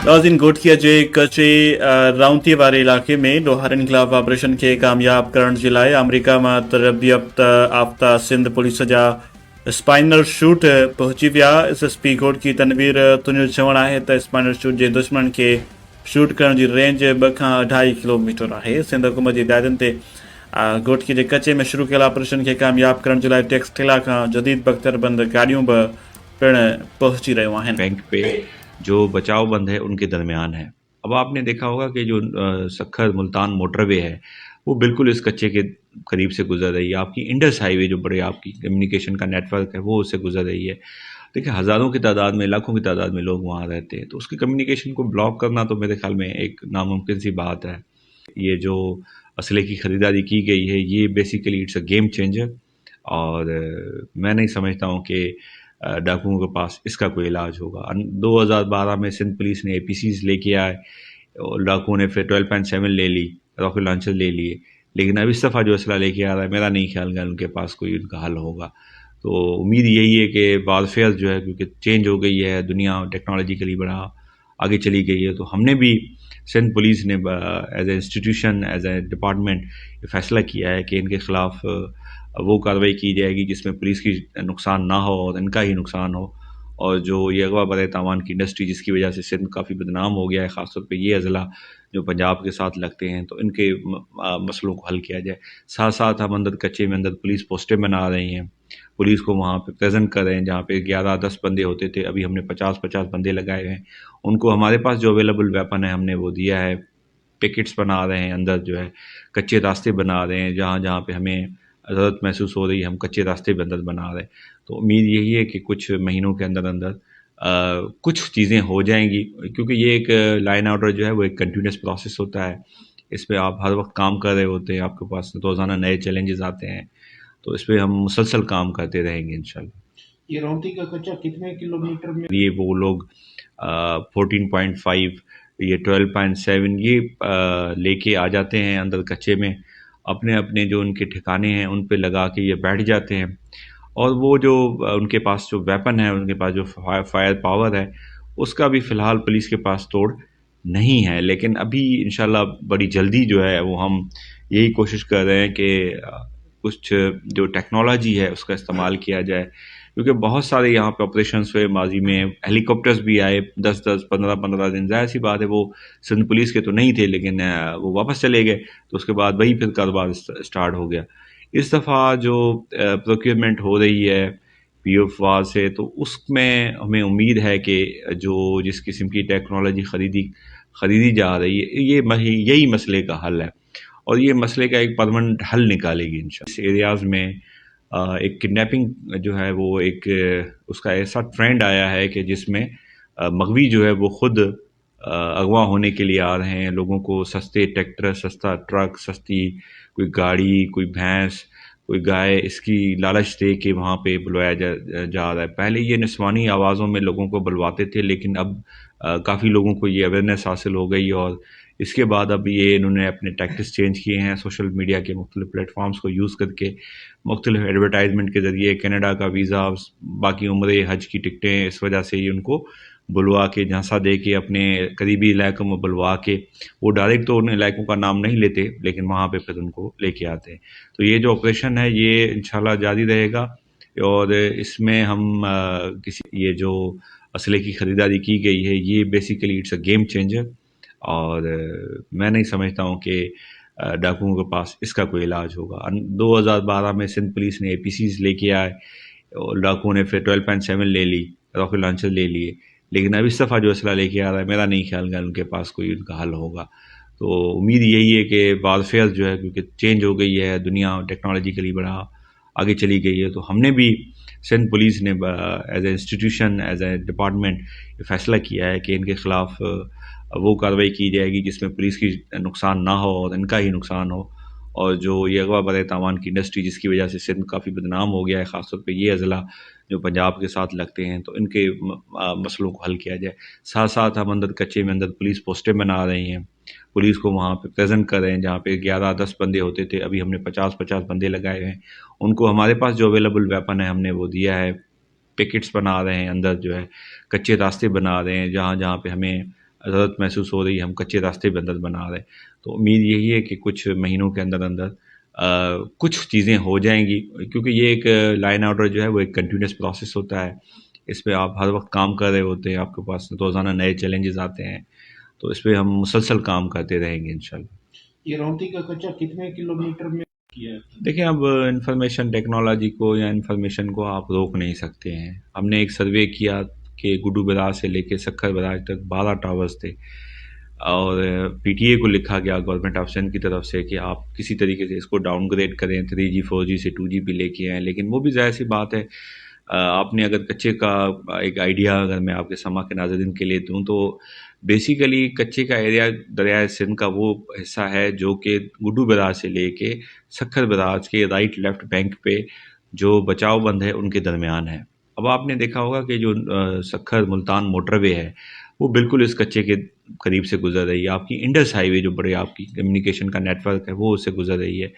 नाज़रीन गोठिया जे कचे राउंती वारे इलाक़े में ॾोहारनि ख़िलाफ़ ऑपरेशन खे कामयाब करण जे लाइ अमरीका मां तरबियत याफ़्ता सिंध पुलिस जा स्पाइनल शूट पहुची विया। SSP गोठकी तनवीर तुंहिंजो चवणु आहे त स्पाइनल शूट जे दुश्मन खे शूट करण जी रेंज 2 खां 2.5 किलोमीटर आहे। सिंध हुकूमत जी हिदायतुनि ते गोठकी जे कचे में शुरू कयल ऑपरेशन खे कामयाब करण जे लाइ टेक्सटिला खां जदीद बख्तरबंद गाॾियूं बि पिण पहुची रहियूं आहिनि। बैंक पे जो बचाव बंद है उनके दरमियान है। अब आपने देखा होगा कि जो सखर मुल्तान मोटरवे है वो बिल्कुल इस कच्चे के करीब से गुजर रही है। आपकी इंडस हाईवे जो बड़े आपकी कम्युनिकेशन का नेटवर्क है वो उससे गुजर रही है। देखिए हज़ारों की तादाद में, लाखों की तादाद में लोग वहाँ रहते हैं, तो उसकी कम्युनिकेशन को ब्लॉक करना तो मेरे ख्याल में एक नामुमकिन सी बात है। ये जो असले की ख़रीदारी की गई है ये basically it's a game changer, और मैं नहीं समझता हूँ कि डाकुओं के पास इसका कोई इलाज होगा। 2012 में सिंध पुलिस ने APCs लेके आए और डाकुओं ने फिर 12.7 ले ली, रॉकेट लॉन्चर ले लिए, लेकिन अब इस दफ़ा जो असला लेके आ रहा है मेरा नहीं ख्याल कि उनके पास कोई उनका हल होगा। तो उम्मीद यही है कि वारफेयर जो है, क्योंकि चेंज हो गई है दुनिया, टेक्नोलॉजिकली बड़ा आगे चली गई है, तो हमने भी सिंध पुलिस ने as a institution, as a department ये फैसला किया है कि इनके ख़िलाफ़ वो कार्रवाई की जाएगी जिसमें पुलिस की नुकसान ना हो और इनका ही नुकसान हो। और जो ये अगवा बर तावान की इंडस्ट्री जिसकी वजह से सिंध काफ़ी बदनाम हो गया है, ख़ासतौर पे ये अज़ला जो पंजाब के साथ लगते हैं, तो इनके मसलों को हल किया जाए। साथ साथ हम अंदर कच्चे में अंदर पुलिस पोस्टें बना रहे हैं, पुलिस को वहाँ पे प्रेजेंट कर रहे हैं। जहाँ पे 11-10 बंदे होते थे अभी हमने 50-50 बंदे लगाए हुए हैं। उनको हमारे पास जो अवेलेबल वेपन है हमने वो दिया है। पिकेट्स बना रहे हैं, अंदर जो है कच्चे रास्ते बना रहे हैं, जहाँ जहाँ पे हमें ज़रूरत महसूस हो रही है हम कच्चे रास्ते भी अंदर बना रहे हैं। तो उम्मीद यही है कि कुछ महीनों के अंदर अंदर कुछ चीज़ें हो जाएंगी, क्योंकि ये एक लाइन ऑर्डर जो है वो एक कंटिन्यूस प्रोसेस होता है। इस पर आप हर वक्त काम कर रहे होते हैं, आपके पास रोज़ाना नए चैलेंजेस आते हैं, तो इस पर हम मुसलसल काम करते रहेंगे इंशाल्लाह। ये रौंती का कच्चा कितने किलोमीटर में? ये वो लोग 14.5, ये 12.7 ये लेके आ जाते हैं अंदर कच्चे में, अपने अपने जो उनके ठिकाने हैं उन पे लगा के ये बैठ जाते हैं। और वो जो उनके पास जो वेपन है, उनके पास जो फायर पावर है, उसका भी फ़िलहाल पुलिस के पास तोड़ नहीं है। लेकिन अभी इंशाल्लाह बड़ी जल्दी जो है वो हम यही कोशिश कर रहे हैं कि कुछ जो टेक्नोलॉजी है उसका इस्तेमाल किया जाए, क्योंकि बहुत सारे यहाँ पे ऑपरेशंस हुए माजी में, हेलीकॉप्टर्स भी आए 10-10, 15-15 दिन। ज़ाहिर सी बात है वो सिंध पुलिस के तो नहीं थे, लेकिन वो वापस चले गए, तो उसके बाद वही फिर कारोबार स्टार्ट हो गया। इस दफ़ा जो प्रोक्योरमेंट हो रही है POFWA से, तो उसमें हमें उम्मीद है कि जो जिस किस्म की टेक्नोलॉजी ख़रीदी जा रही है यही मसले का हल है, और ये मसले का एक परमानेंट हल निकालेगी इंशाल्लाह। इस एरियाज़ में एक किडनैपिंग जो है वो एक उसका ऐसा ट्रेंड आया है कि जिसमें मगवी जो है वो खुद अगवा होने के लिए आ रहे हैं। लोगों को सस्ते ट्रैक्टर, सस्ता ट्रक, सस्ती कोई गाड़ी, कोई भैंस, कोई गाय, इसकी लालच दे के वहाँ पे बुलवाया जा रहा है। पहले ये निस्वानी आवाज़ों में लोगों को बुलवाते थे, लेकिन अब काफ़ी लोगों को ये अवेयरनेस हासिल हो गई, और इसके बाद अब ये इन्होंने अपने टैक्टिक्स चेंज किए हैं। सोशल मीडिया के मुख्तलिफ प्लेटफॉर्म्स को यूज़ करके मुख्तलिफ एडवर्टाइजमेंट के ज़रिए कनाडा का वीज़ा, बाकी उम्रे, हज की टिकटें, इस वजह से ये उनको बुलवा के, झांसा दे के, अपने करीबी इलाकों में बुलवा के, वो डायरेक्ट तो उन इलाकों का नाम नहीं लेते, लेकिन वहाँ पे फिर उनको लेके आते हैं। तो ये जो ऑपरेशन है ये इंशाल्लाह जारी रहेगा, और इसमें हम ये जो असले की ख़रीदारी की गई है ये basically it's a game changer, और मैं नहीं समझता हूँ कि डाकुओं के पास इसका कोई इलाज होगा। 2012 में सिंध पुलिस ने APCs लेके आए और डाकुओं ने फिर 12.7 ले ली, रॉकेट लॉन्चर ले लिए, लेकिन अब इस दफ़ा जो असला लेके आ रहा है मेरा नहीं ख्याल कि उनके पास कोई उनका हल होगा। तो उम्मीद यही है कि वारफेयर जो है, क्योंकि चेंज हो गई है दुनिया, टेक्नोलॉजिकली बड़ा आगे चली गई है, तो हमने भी सिंध पुलिस ने as a institution, as a department ये फैसला किया है कि इनके ख़िलाफ़ वो कार्रवाई की जाएगी जिसमें पुलिस की नुकसान ना हो और इनका ही नुकसान हो। और जो ये अगवा बर तावान की इंडस्ट्री जिसकी वजह से सिंध काफ़ी बदनाम हो गया है, ख़ासतौर पे ये अज़ला जो पंजाब के साथ लगते हैं, तो इनके मसलों को हल किया जाए। साथ साथ हम अंदर कच्चे में अंदर पुलिस पोस्टें बना रहे हैं, पुलिस को वहाँ पे प्रेजेंट कर रहे हैं। जहाँ पे 11-10 बंदे होते थे अभी हमने 50-50 बंदे लगाए हुए हैं। उनको हमारे पास जो अवेलेबल वेपन है हमने वो दिया है। पिकेट्स बना रहे हैं, अंदर जो है कच्चे रास्ते बना रहे हैं, जहाँ जहाँ पे हमें ضرورت محسوس ہو رہی ہے، ہم کچے راستے بھی اندر بنا رہے ہیں، تو امید یہی ہے کہ کچھ مہینوں کے اندر اندر کچھ چیزیں ہو جائیں گی، کیونکہ یہ ایک لائن آرڈر جو ہے وہ ایک کنٹینیوس پروسیس ہوتا ہے، اس پہ آپ ہر وقت کام کر رہے ہوتے ہیں، آپ کے پاس روزانہ نئے چیلنجز آتے ہیں، تو اس پہ ہم مسلسل کام کرتے رہیں گے انشاءاللہ۔ یہ راؤنتی کا کچا کتنے کلومیٹر میں کیا ہے؟ دیکھیں اب انفارمیشن ٹیکنالوجی کو یا انفارمیشن کو آپ روک نہیں سکتے ہیں، ہم نے ایک سروے کیا کہ گڈو براج سے لے کے سکھر براج تک 12 ٹاورز تھے، اور پی ٹی اے کو لکھا گیا گورنمنٹ آف سندھ کی طرف سے کہ آپ کسی طریقے سے اس کو ڈاؤن گریڈ کریں، 3G 4G سے 2G پہ لے کے آئیں، لیکن وہ بھی ظاہر سی بات ہے، آپ نے اگر کچے کا ایک آئیڈیا اگر میں آپ کے سما کے ناظرین کے لیے دوں تو بیسیکلی کچے کا ایریا دریائے سندھ کا وہ حصہ ہے جو کہ گڈو براج سے لے کے سکھر براج کے رائٹ لیفٹ بینک پہ جو بچاؤ بند ہے ان کے درمیان ہے۔ اب آپ نے دیکھا ہوگا کہ جو سکھر ملتان موٹر وے ہے وہ بالکل اس کچے کے قریب سے گزر رہی ہے، آپ کی انڈس ہائی وے جو بڑے آپ کی کمیونیکیشن کا نیٹ ورک ہے وہ اس سے گزر رہی ہے۔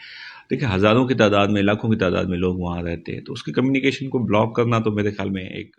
دیکھیں ہزاروں کی تعداد میں، لاکھوں کی تعداد میں لوگ وہاں رہتے ہیں، تو اس کی کمیونیکیشن کو بلاک کرنا تو میرے خیال میں ایک